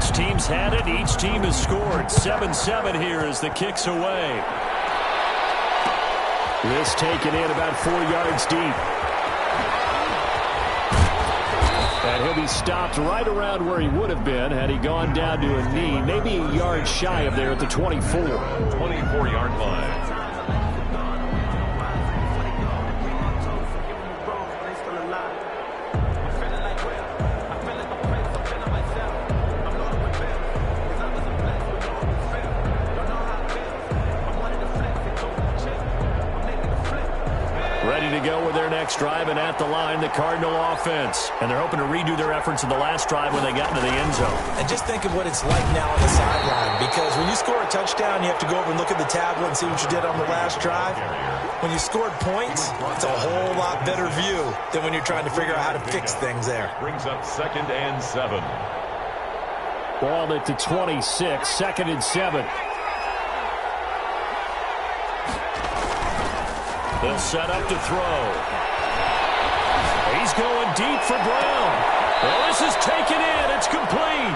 Each team's had it. Each team has scored. 7-7 here as the kick's away. This taken in about 4 yards deep. And he'll be stopped right around where he would have been had he gone down to a knee, maybe a yard shy of there at the 24. 24-yard line. Ready to go with their next drive, and at the line, the Cardinal offense. And they're hoping to redo their efforts in the last drive when they got into the end zone. And just think of what it's like now on the sideline, because when you score a touchdown, you have to go over and look at the tablet and see what you did on the last drive. When you scored points, it's a whole lot better view than when you're trying to figure out how to fix things there. Brings up 2nd and 7. Ball at the 26, 2nd and 7. They'll set up to throw. He's going deep for Brown. Well, this is taken in. It's complete.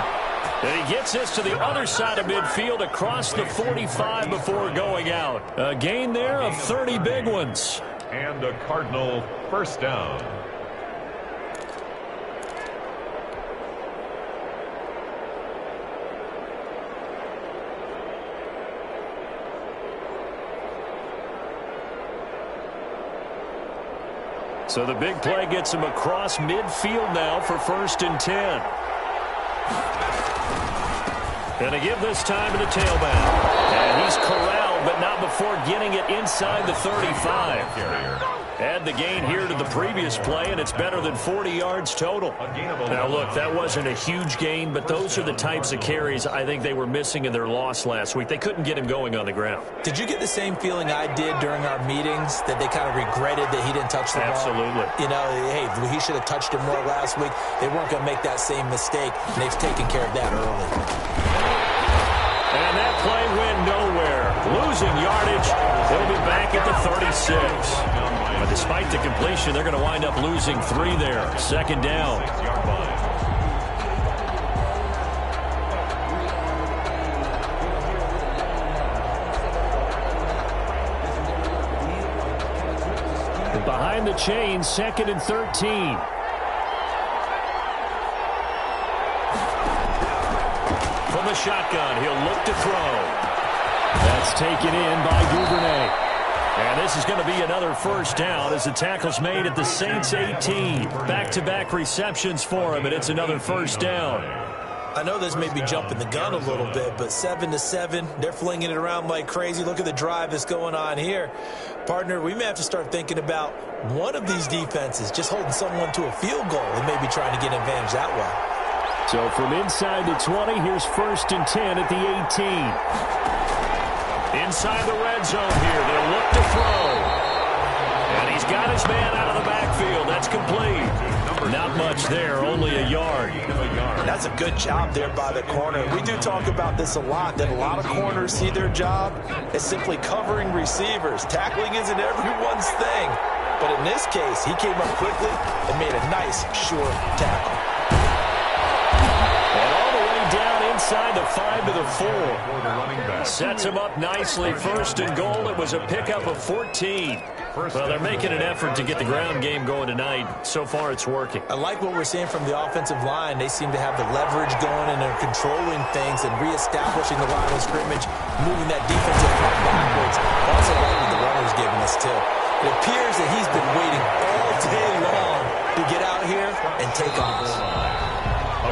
And he gets this to the other side of midfield across the 45 before going out. A gain there of 30 big ones. And a Cardinal first down. So the big play gets him across midfield now for 1st and 10. And a give this time to the tailback. And he's corralled, but not before getting it inside the 35. Add the gain here to the previous play, and it's better than 40 yards total. Now, look, that wasn't a huge gain, but those are the types of carries I think they were missing in their loss last week. They couldn't get him going on the ground. Did you get the same feeling I did during our meetings, that they kind of regretted that he didn't touch the ball? Absolutely. You know, hey, he should have touched it more last week. They weren't going to make that same mistake, and they've taken care of that early. And that play went nowhere. Losing yardage. They'll be back at the 36. But despite the completion, they're going to wind up losing 3 there. 2nd down. And behind the chains, 2nd and 13. From the shotgun, he'll look to throw. That's taken in by Duvernay. And this is going to be another first down as the tackle's made at the Saints 18. Back-to-back receptions for him, and it's another first down. I know this may be jumping the gun a little bit, but 7-7, they're flinging it around like crazy. Look at the drive that's going on here. Partner, we may have to start thinking about one of these defenses just holding someone to a field goal and maybe trying to get an advantage that way. So from inside the 20, here's 1st and 10 at the 18. Inside the red zone here, they'll look to throw. And he's got his man out of the backfield. That's complete. Not much there, only a yard. That's a good job there by the corner. We do talk about this a lot, that a lot of corners see their job as simply covering receivers. Tackling isn't everyone's thing. But in this case, he came up quickly and made a nice, sure tackle. And all the way down inside the 5 to the 4. Sets him up nicely. 1st and goal. It was a pickup of 14. Well, they're making an effort to get the ground game going tonight. So far, it's working. I like what we're seeing from the offensive line. They seem to have the leverage going, and they're controlling things and reestablishing the line of scrimmage, moving that defensive front backwards. I also like what the runner's giving us, too. It appears that he's been waiting all day long to get out here and take off.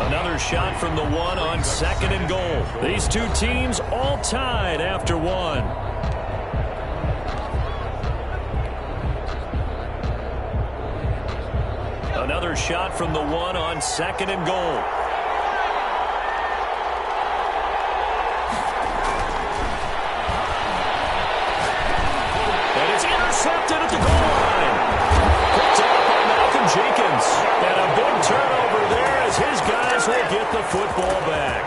Another shot from the 1 on 2nd and goal. These two teams all tied after 1. Another shot from the 1 on 2nd and goal. And it's intercepted at the goal line. Picked up by Malcolm Jenkins. And a big turnover there as his guys will get the football back.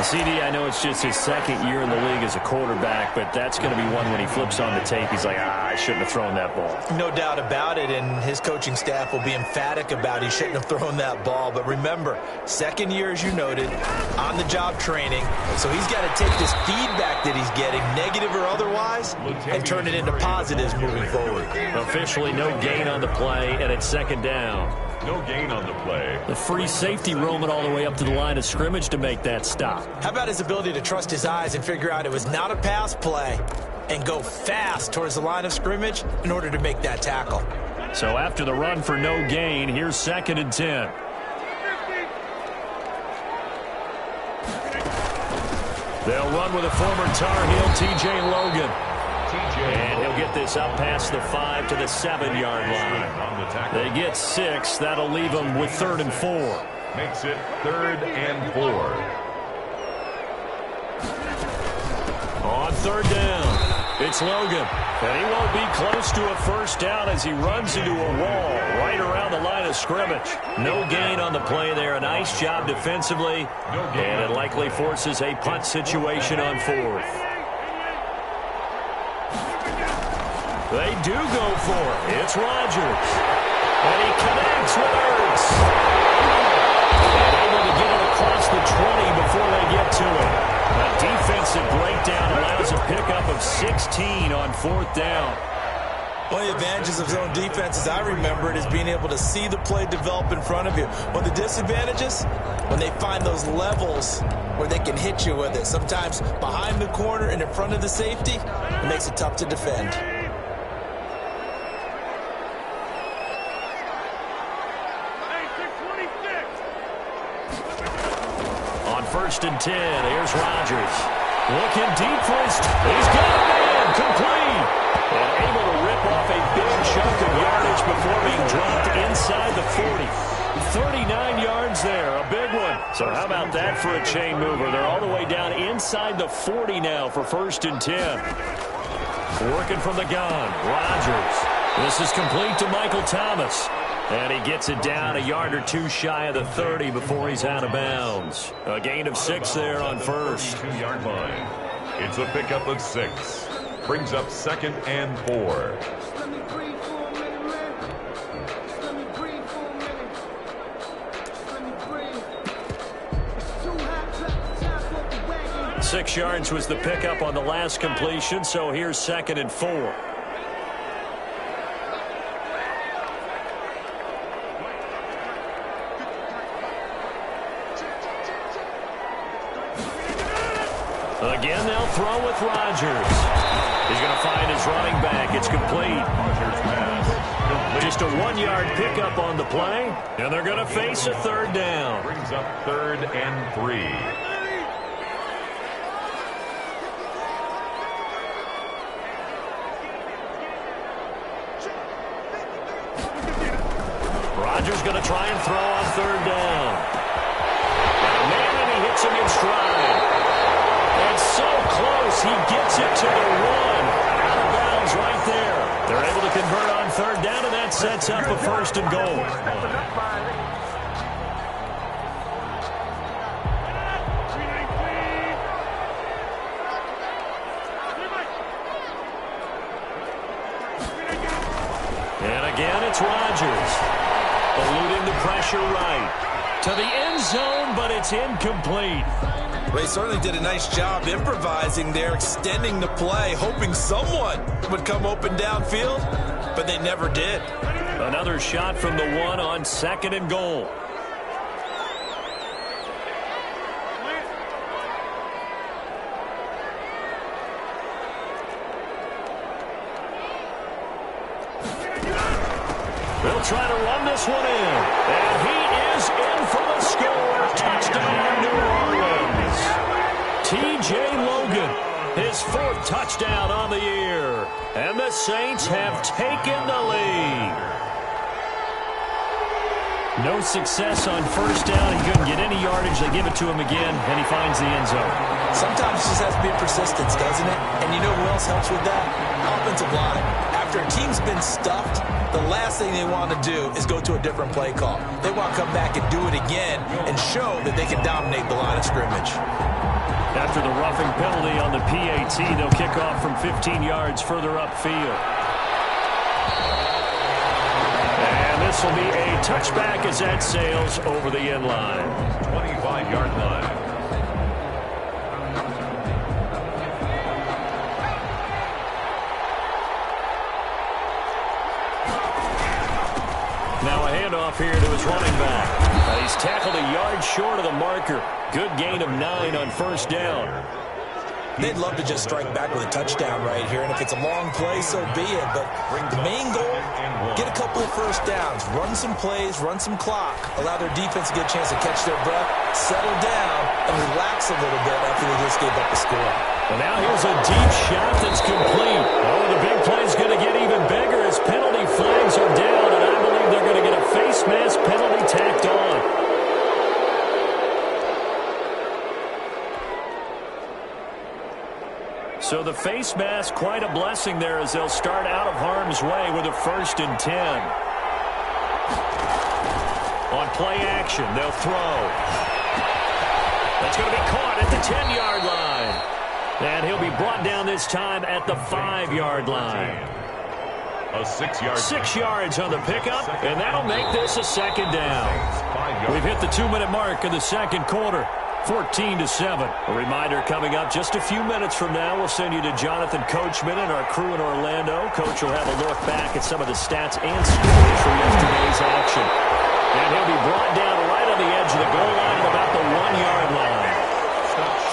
CD, I know it's just his second year in the league as a quarterback, but that's going to be one when he flips on the tape, he's like, I shouldn't have thrown that ball. No doubt about it, and his coaching staff will be emphatic about he shouldn't have thrown that ball. But remember, second year, as you noted, on-the-job training, so he's got to take this feedback that he's getting, negative or otherwise, and turn it into positives moving forward. Officially no gain on the play, and it's second down. No gain on the play. The free safety roaming all the way up to the line of scrimmage to make that stop. How about his ability to trust his eyes and figure out it was not a pass play and go fast towards the line of scrimmage in order to make that tackle? So after the run for no gain, here's 2nd and 10. They'll run with a former Tar Heel, T.J. Logan. And he'll get this up past the 5 to the 7-yard line. They get 6. That'll leave them with 3rd and 4. Makes it 3rd and 4. On 3rd down, it's Logan. And he won't be close to a first down as he runs into a wall right around the line of scrimmage. No gain on the play there. A nice job defensively. And it likely forces a punt situation on 4th. They do go for it. It's Rodgers. And he connects with Ertz. And able to get it across the 20 before they get to it. A defensive breakdown allows a pickup of 16 on 4th down. One of the advantages of zone defense, as I remember it, is being able to see the play develop in front of you. One of the disadvantages, when they find those levels where they can hit you with it. Sometimes behind the corner and in front of the safety, it makes it tough to defend. On 1st and 10, here's Rodgers. Looking deep for his... He's got a man, complete. And able to rip off a big chunk of yardage before being dropped inside the 40. 39 yards there, a big one. So how about that for a chain mover? They're all the way down inside the 40 now for 1st and 10. Working from the gun, Rodgers. This is complete to Michael Thomas. And he gets it down a yard or 2 shy of the 30 before he's out of bounds. A gain of 6 there on 1st. 2-yard line. It's a pickup of 6. Brings up 2nd and 4. Six yards was the pickup on the last completion, so here's 2nd and 4. Again, they'll throw with Rodgers. He's going to find his running back. It's complete. Just a 1-yard pickup on the play, and they're going to face a 3rd down. Brings up 3rd and 3. Rodgers going to try and throw on 3rd down. And he hits him in stride. And so close, he gets it to the 1. Out of bounds right there. They're able to convert on 3rd down, and that sets up a 1st and goal. And again, it's Rodgers. Eluding the pressure right. To the end zone, but it's incomplete. Well, he certainly did a nice job improvising there, extending the play, hoping someone would come open downfield, but they never did. Another shot from the 1 on 2nd and goal. They'll try to run this one in. And he is in for the score. Touchdown, New Orleans. T.J. Logan, his 4th touchdown on the year. And the Saints have taken the lead. No success on 1st down. He couldn't get any yardage. They give it to him again, and he finds the end zone. Sometimes it just has to be persistence, doesn't it? And you know who else helps with that? Offensive line. after a team's been stuffed, the last thing they want to do is go to a different play call. They want to come back and do it again and show that they can dominate the line of scrimmage. After the roughing penalty on the PAT, they'll kick off from 15 yards further upfield. And this will be a touchback as that sails over the end line. 25-yard line. Now a handoff here to his running back. He's tackled a yard short of the marker. Good gain of 9 on first down. They'd love to just strike back with a touchdown right here, and if it's a long play, so be it. But the main goal, get a couple of first downs, run some plays, run some clock, allow their defense to get a chance to catch their breath, settle down, and relax a little bit after they just gave up the score. And now here's a deep shot that's complete. Oh, the big play's going to get even bigger as penalty flags are down, and I believe they're going to get a face mask penalty tacked on. So the face mask, quite a blessing there as they'll start out of harm's way with a 1st and 10. On play action, they'll throw. That's going to be caught at the 10-yard line. And he'll be brought down this time at the 5-yard line. A 6-yard. 6 yards on the pickup, and that'll make this a second down. We've hit the 2-minute mark of the second quarter. 14-7. A reminder coming up just a few minutes from now. We'll send you to Jonathan Coachman and our crew in Orlando. Coach will have a look back at some of the stats and scores from yesterday's action. And he'll be brought down right on the edge of the goal line at about the 1-yard line.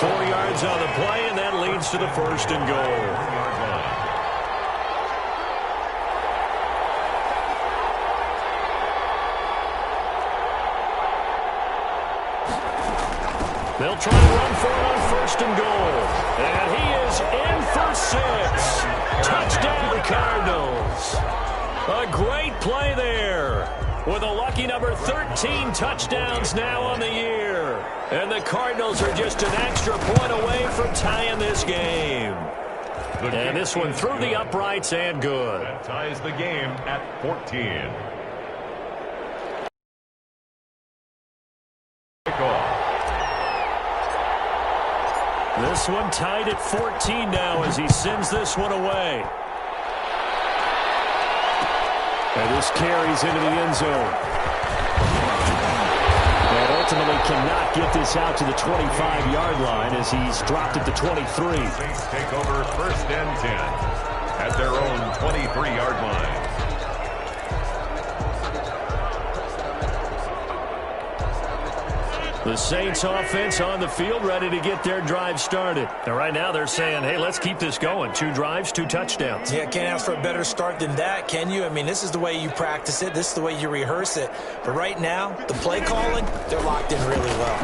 4 yards on the play, and that leads to the 1st and goal. They'll try to run for it on 1st and goal. And he is in for 6. Touchdown, Cardinals. A great play there. With a lucky number 13 touchdowns now on the year. And the Cardinals are just an extra point away from tying this game. And this one through the uprights and good. That ties the game at 14. This one tied at 14 now as he sends this one away. And this carries into the end zone. And ultimately cannot get this out to the 25-yard line as he's dropped at the 23. Saints take over 1st and 10 at their own 23-yard line. The Saints offense on the field ready to get their drive started. And right now they're saying, hey, let's keep this going. 2 drives, 2 touchdowns. Yeah, can't ask for a better start than that, can you? I mean, this is the way you practice it. This is the way you rehearse it. But right now, the play calling, they're locked in really well.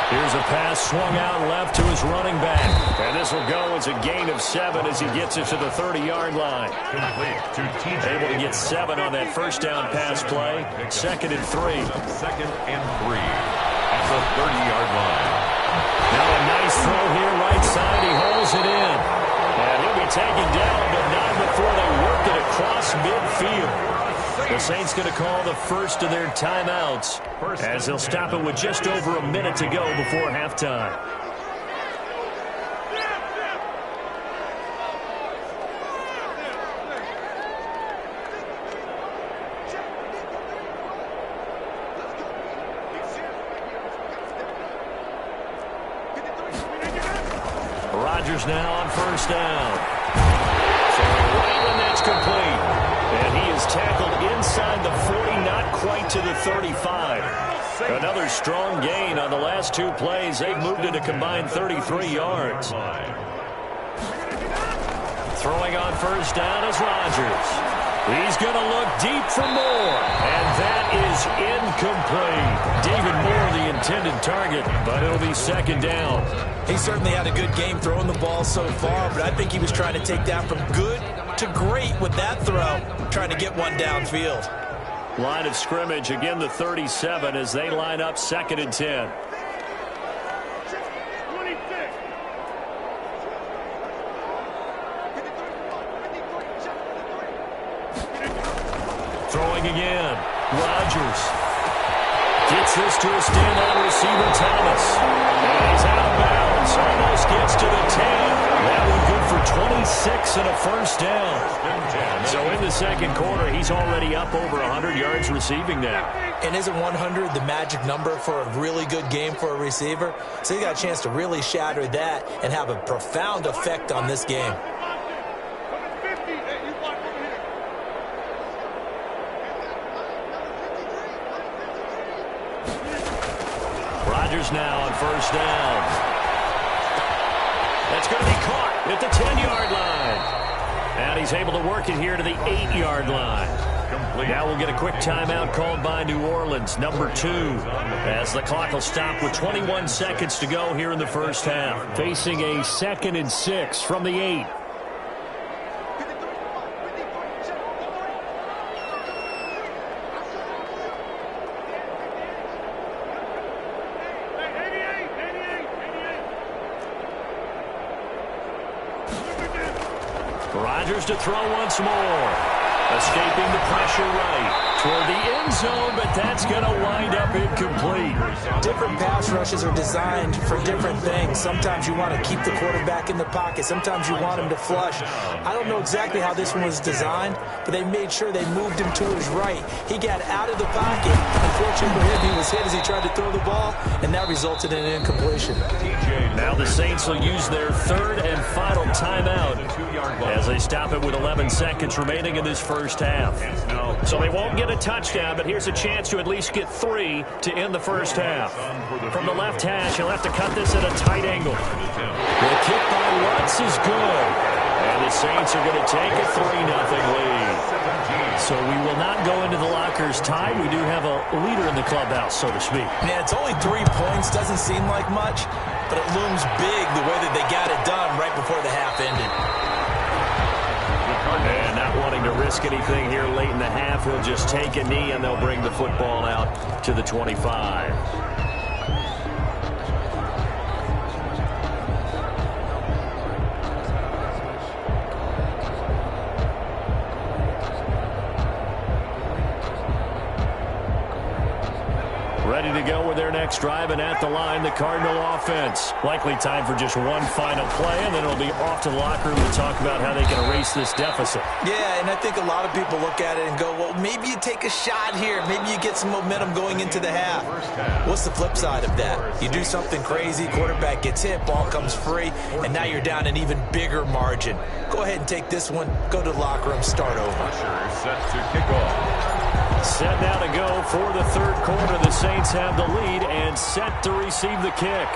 Here's a pass swung out left to his running back. And this will go as a gain of 7 as he gets it to the 30-yard line. Able to get 7 on that first down pass play. 2nd and 3. 2nd and 3. At the 30-yard line. Now a nice throw here right side. He hauls it in. And he'll be taken down, but not before they work it across midfield. The Saints going to call the first of their timeouts as they'll stop it with just over a minute to go before halftime. Rodgers now on first down. So right when that's complete. And he is tackled inside the 40, not quite to the 35. Another strong gain on the last 2 plays. They've moved it a combined 33 yards. Throwing on first down is Rodgers. He's going to look deep for Moore. And that is incomplete. David Moore, the intended target, but it'll be 2nd down. He certainly had a good game throwing the ball so far, but I think he was trying to take that from good to great with that throw, trying to get one downfield. Line of scrimmage, again the 37 as they line up 2nd and 10. throwing again. Rodgers gets this to a standout receiver, Thomas. And he's out of bounds. Almost gets to the 10. That one good for 26 and a first down. So in the second quarter, he's already up over 100 yards receiving now. And isn't 100 the magic number for a really good game for a receiver? So he got a chance to really shatter that and have a profound effect on this game. Rodgers now on first down. That's going to be caught at the 10-yard line. And he's able to work it here to the 8-yard line. Now we'll get a quick timeout called by New Orleans, number 2, as the clock will stop with 21 seconds to go here in the first half. Facing a 2nd and 6 from the 8. Rodgers to throw once more. Escaping the pressure right toward the end zone, but that's going to wind up incomplete. Different pass rushes are designed for different things. Sometimes you want to keep the quarterback in the pocket. Sometimes you want him to flush. I don't know exactly how this one was designed, but they made sure they moved him to his right. He got out of the pocket. Unfortunately for him, he was hit as he tried to throw the ball, and that resulted in an incompletion. Now the Saints will use their 3rd and final timeout as they stop it with 11 seconds remaining in this first half. So they won't get a touchdown, but here's a chance to at least get 3 to end the first half. From the left hash, he'll have to cut this at a tight angle. The kick by Lutz is good. And the Saints are going to take a 3-0 lead. So we will not go into the lockers tied. We do have a leader in the clubhouse, so to speak. Yeah, it's only 3 points. Doesn't seem like much, but it looms big the way that they got it done right before the half ended. And not wanting to risk anything here late in the half, he'll just take a knee, and they'll bring the football out to the 25. Ready to go with their next drive, and at the line, the Cardinal offense. Likely time for just one final play, and then it'll be off to the locker room to talk about how they can erase this deficit. Yeah, and I think a lot of people look at it and go, well, maybe you take a shot here. Maybe you get some momentum going into the half. What's the flip side of that? You do something crazy, quarterback gets hit, ball comes free, and now you're down an even bigger margin. Go ahead and take this one, go to the locker room, start over. Set to kick off. Set now to go for the third quarter. The Saints have the lead and set to receive the kick.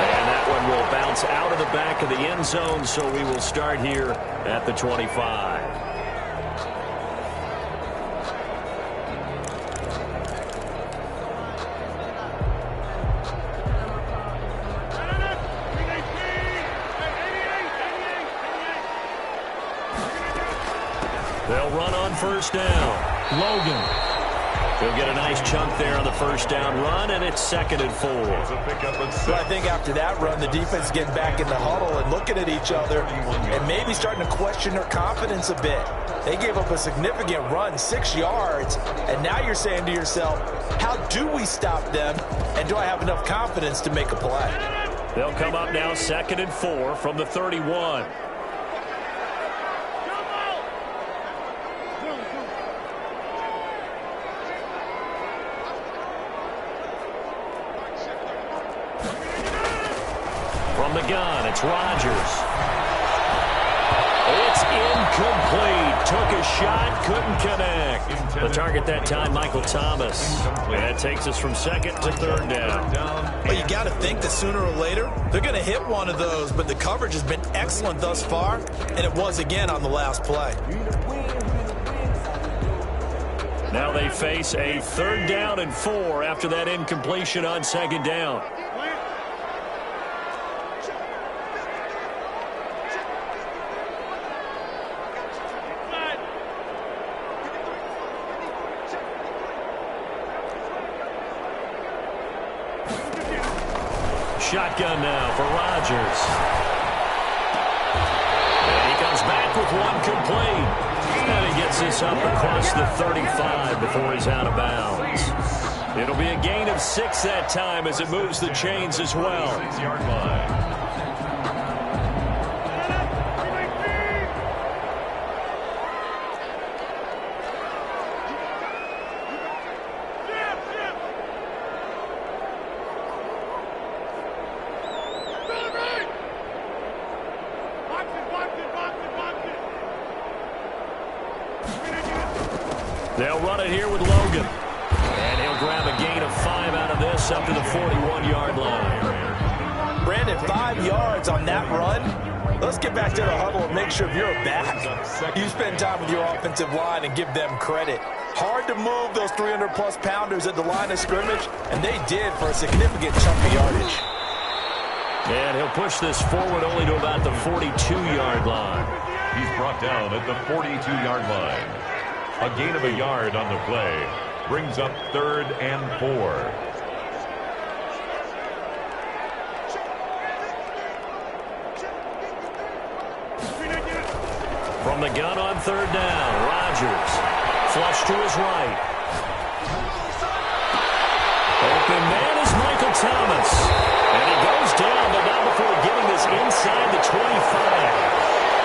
And that one will bounce out of the back of the end zone, so we will start here at the 25. They'll run on first down. Logan. He'll get a nice chunk there on the first down run, and it's 2nd and 4. So I think after that run, the defense getting back in the huddle and looking at each other and maybe starting to question their confidence a bit. They gave up a significant run, 6 yards, and now you're saying to yourself, how do we stop them, and do I have enough confidence to make a play? They'll come up now 2nd and 4 from the 31. From the gun, it's Rodgers. It's incomplete. Took a shot, couldn't connect. The target that time, Michael Thomas. And that takes us from 2nd to 3rd down. Well, you got to think that sooner or later, they're going to hit one of those, but the coverage has been excellent thus far, and it was again on the last play. Now they face a 3rd down and 4 after that incompletion on 2nd down. Shotgun now for Rodgers. And he comes back with one complete. And he gets gets this up across the 35 before he's out of bounds. It'll be a gain of 6 that time as it moves the chains as well. 6-yard line. They'll run it here with Logan. And he'll grab a gain of 5 out of this up to the 41-yard line. Brandon, 5 yards on that run. Let's get back to the huddle and make sure you're back. You spend time with your offensive line and give them credit. Hard to move those 300-plus pounders at the line of scrimmage, and they did for a significant chunk of yardage. And he'll push this forward only to about the 42-yard line. He's brought down at the 42-yard line. A gain of a yard on the play brings up 3rd and 4. From the gun on 3rd down, Rodgers. Flush to his right. Open man is Michael Thomas. And he goes down, but not before getting this inside the 25.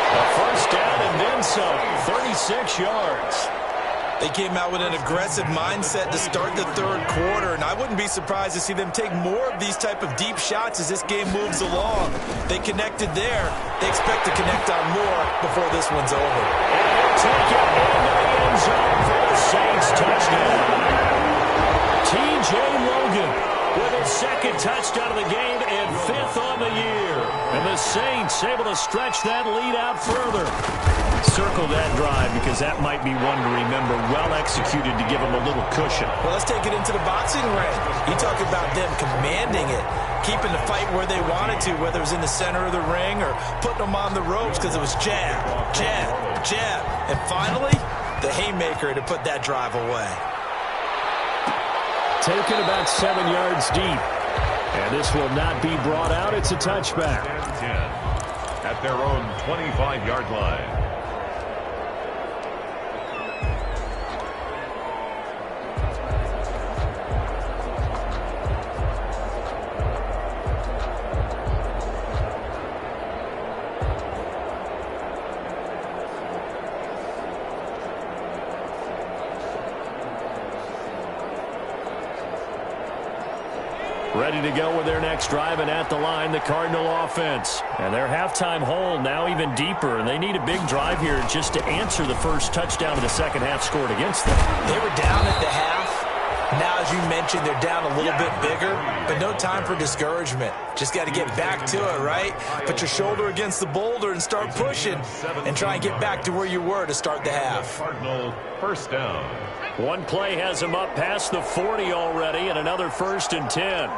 A first down and then some, 36 yards. They came out with an aggressive mindset to start the 3rd quarter, and I wouldn't be surprised to see them take more of these type of deep shots as this game moves along. They connected there. They expect to connect on more before this one's over. And he'll take it into the end zone for the Saints touchdown. T.J. Logan with his 2nd touchdown of the game and 5th on the year. And the Saints able to stretch that lead out further. Circle that drive because that might be one to remember. Well executed to give them a little cushion. Well, let's take it into the boxing ring. You talk about them commanding it, keeping the fight where they wanted to, whether it was in the center of the ring or putting them on the ropes because it was jab, jab, jab. And finally, the haymaker to put that drive away. Taken about 7 yards deep. And this will not be brought out. It's a touchback. 10 at their own 25-yard line. Ready to go with their next drive, and at the line, the Cardinal offense. And their halftime hole now even deeper, and they need a big drive here just to answer the first touchdown of the second half scored against them. They were down at the half. Now, as you mentioned, they're down a little bit bigger, but no time for discouragement. Just got to get back to it, right? Put your shoulder against the boulder and start pushing and try and get back to where you were to start the half. Cardinal first down. One play has him up past the 40 already, and another 1st and 10.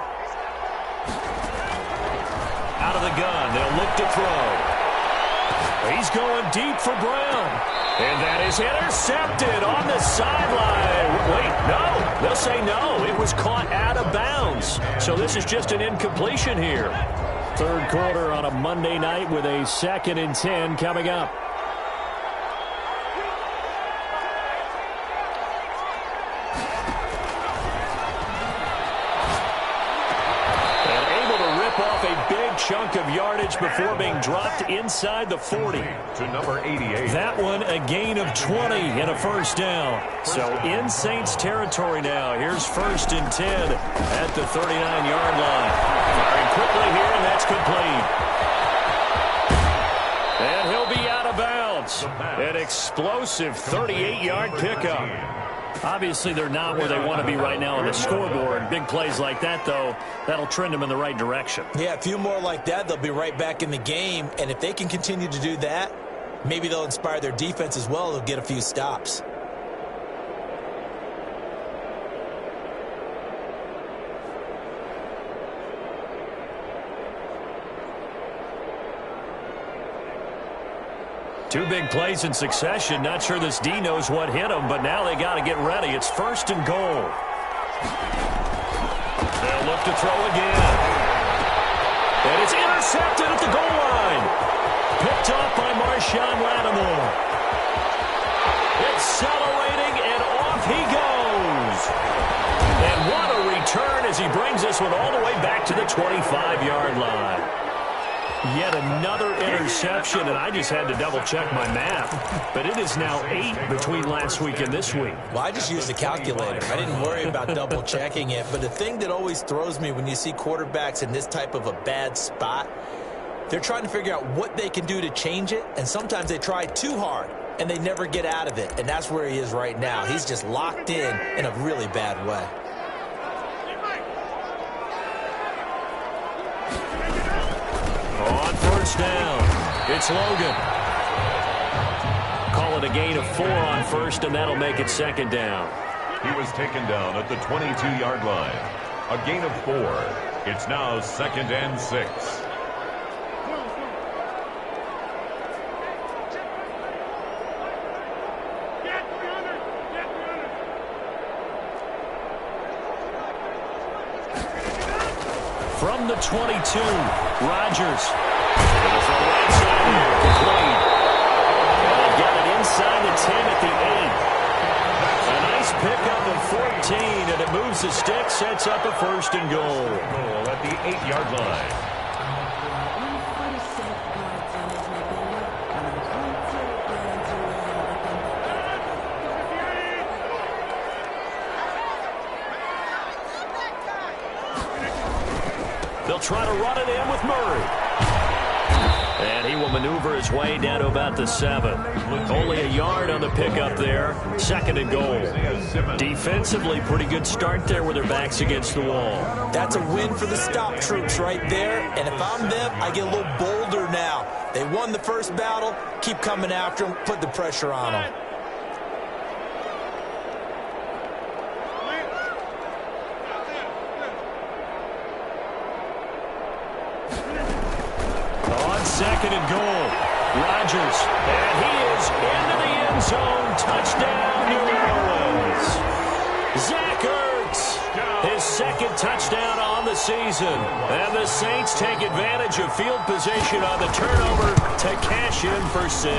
Out of the gun, they'll look to throw. He's going deep for Brown. And that is intercepted on the sideline. Wait, no. They'll say no. It was caught out of bounds. So this is just an incompletion here. 3rd quarter on a Monday night with a 2nd and 10 coming up. Chunk of yardage before being dropped inside the 40. To number 88. That one a gain of 20 and a first down. So in Saints territory now. Here's 1st and 10 at the 39-yard line. Firing quickly here, and that's complete. And he'll be out of bounds. An explosive 38-yard pickup. Obviously, they're not where they want to be right now on the scoreboard. Big plays like that, though, that'll trend them in the right direction. Yeah, a few more like that, they'll be right back in the game. And if they can continue to do that, maybe they'll inspire their defense as well. They'll get a few stops. Two big plays in succession. Not sure this D knows what hit him, but now they got to get ready. It's 1st and goal. They'll look to throw again. And it's intercepted at the goal line. Picked off by Marshawn Lattimore. It's accelerating, and off he goes. And what a return as he brings this one all the way back to the 25-yard line. Yet another interception, and I just had to double-check my math. But it is now 8 between last week and this week. Well, I just used a calculator. I didn't worry about double-checking it. But the thing that always throws me when you see quarterbacks in this type of a bad spot, they're trying to figure out what they can do to change it, and sometimes they try too hard, and they never get out of it. And that's where he is right now. He's just locked in a really bad way. On first down, it's Logan. Call it a gain of 4 on first, and that'll make it second down. He was taken down at the 22-yard line. A gain of 4. It's now 2nd and 6. From the 22, Rodgers. It'll throw right side here, complete. And got it inside the 10 at the 8. A nice pickup of 14, and it moves the stick, sets up a 1st and goal. Goal at the 8-yard line. They'll try to run it in with Murray. And he will maneuver his way down to about the 7. Only a yard on the pickup there. 2nd and goal. Defensively, pretty good start there with their backs against the wall. That's a win for the stop troops right there. And if I'm them, I get a little bolder now. They won the first battle. Keep coming after them. Put the pressure on them. On 2nd and goal, Rodgers, and he is into the end zone. Touchdown, New Orleans. Zach Ertz, his 2nd touchdown on the season. And the Saints take advantage of field position on the turnover to cash in for 6.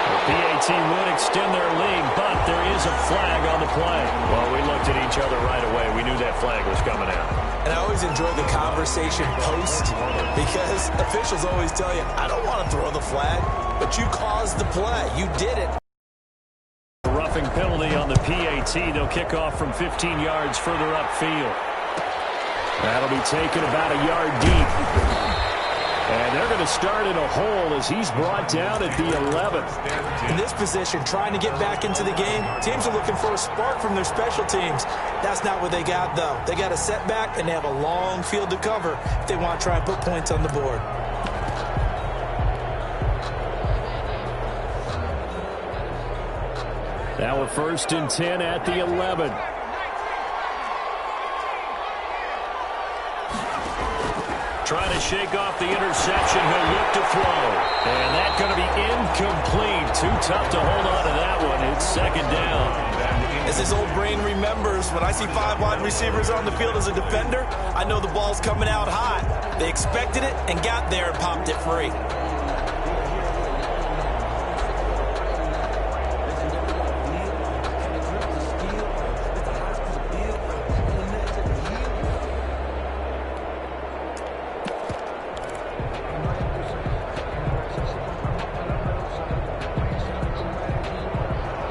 The PAT would extend their lead, but there is a flag on the play. Well, we looked at each other right away. We knew that flag was coming out. And I always enjoy the conversation post because officials always tell you, I don't want to throw the flag, but you caused the play. You did it. Roughing penalty on the PAT. They'll kick off from 15 yards further upfield. That'll be taken about a yard deep. And they're going to start in a hole as he's brought down at the 11th. In this position, trying to get back into the game, teams are looking for a spark from their special teams. That's not what they got, though. They got a setback, and they have a long field to cover if they want to try and put points on the board. Now a 1st and 10 at the 11. Trying to shake off the interception. He'll look to throw. And that's going to be incomplete. Too tough to hold on to that one. It's 2nd down. As his old brain remembers, when I see 5 wide receivers on the field as a defender, I know the ball's coming out high. They expected it and got there and popped it free.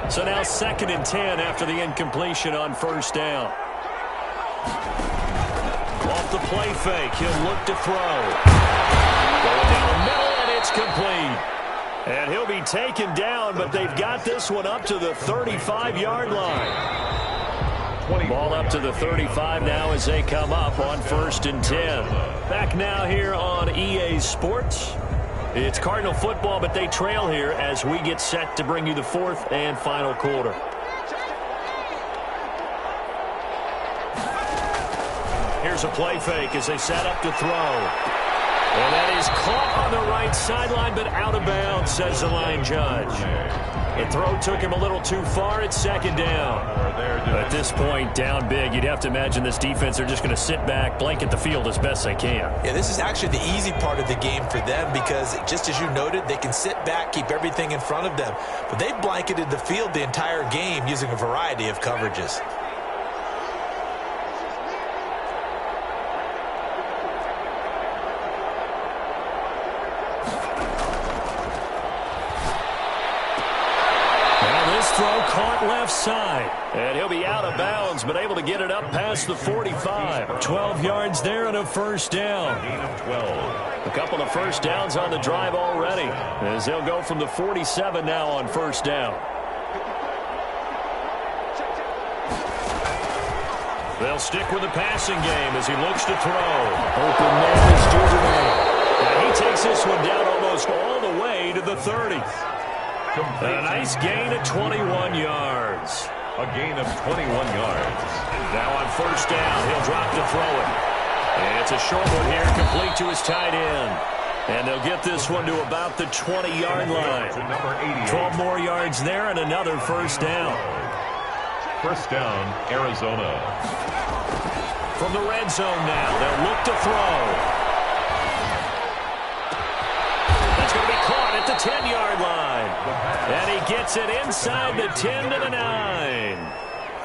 So now 2nd and 10 after the incompletion on 1st down. Off the play fake, he'll look to throw. Going down the middle, and it's complete. And he'll be taken down, but they've got this one up to the 35-yard line. Ball up to the 35 now as they come up on 1st and 10. Back now here on EA Sports. It's Cardinal football, but they trail here as we get set to bring you the 4th and final quarter. Here's a play fake as they set up to throw. And that is caught on the right sideline, but out of bounds, says the line judge. And throw took him a little too far. It's second down. At this point, down big, you'd have to imagine this defense are just going to sit back, blanket the field as best they can. Yeah, this is actually the easy part of the game for them because, just as you noted, they can sit back, keep everything in front of them. But they've blanketed the field the entire game using a variety of coverages. Throw caught left side. And he'll be out of bounds, but able to get it up past the 45. 12 yards there and a first down. Gain of 12. A couple of first downs on the drive already, as they'll go from the 47 now on first down. They'll stick with the passing game as he looks to throw. Open man is Duvernay. And he takes this one down almost all the way to the 30. A nice gain of 21 yards. A gain of 21 yards. Now on first down, he'll drop to throw it. And it's a short one here, complete to his tight end. And they'll get this one to about the 20-yard line. 12 more yards there and another first down. First down, Arizona. From the red zone now, they'll look to throw. That's going to be caught at the 10-yard line. And he gets it inside the 10 to the 9.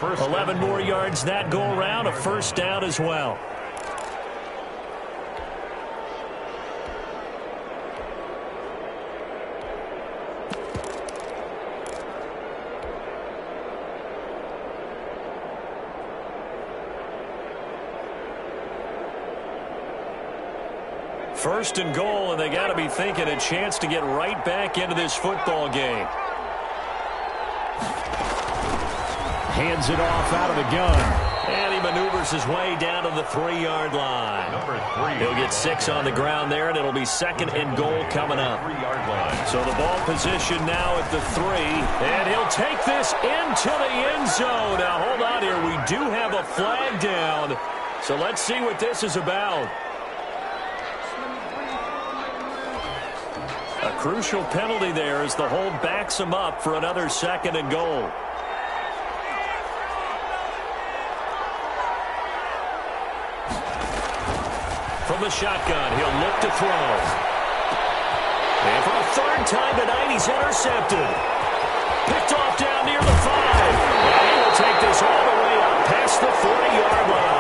11 more yards that go around, a first down as well. First and goal, and they got to be thinking a chance to get right back into this football game. Hands it off out of the gun. And he maneuvers his way down to the 3-yard line. Number 3. He'll get 6 on the ground there, and it'll be second and goal coming up. 3-yard line. So the ball position now at the 3, and he'll take this into the end zone. Now, hold on here. We do have a flag down, so let's see what this is about. A crucial penalty there as the hold backs him up for another second and goal. From the shotgun, he'll look to throw. And for the third time tonight, he's intercepted. Picked off down near the 5. And he will take this all the way up past the 40-yard line.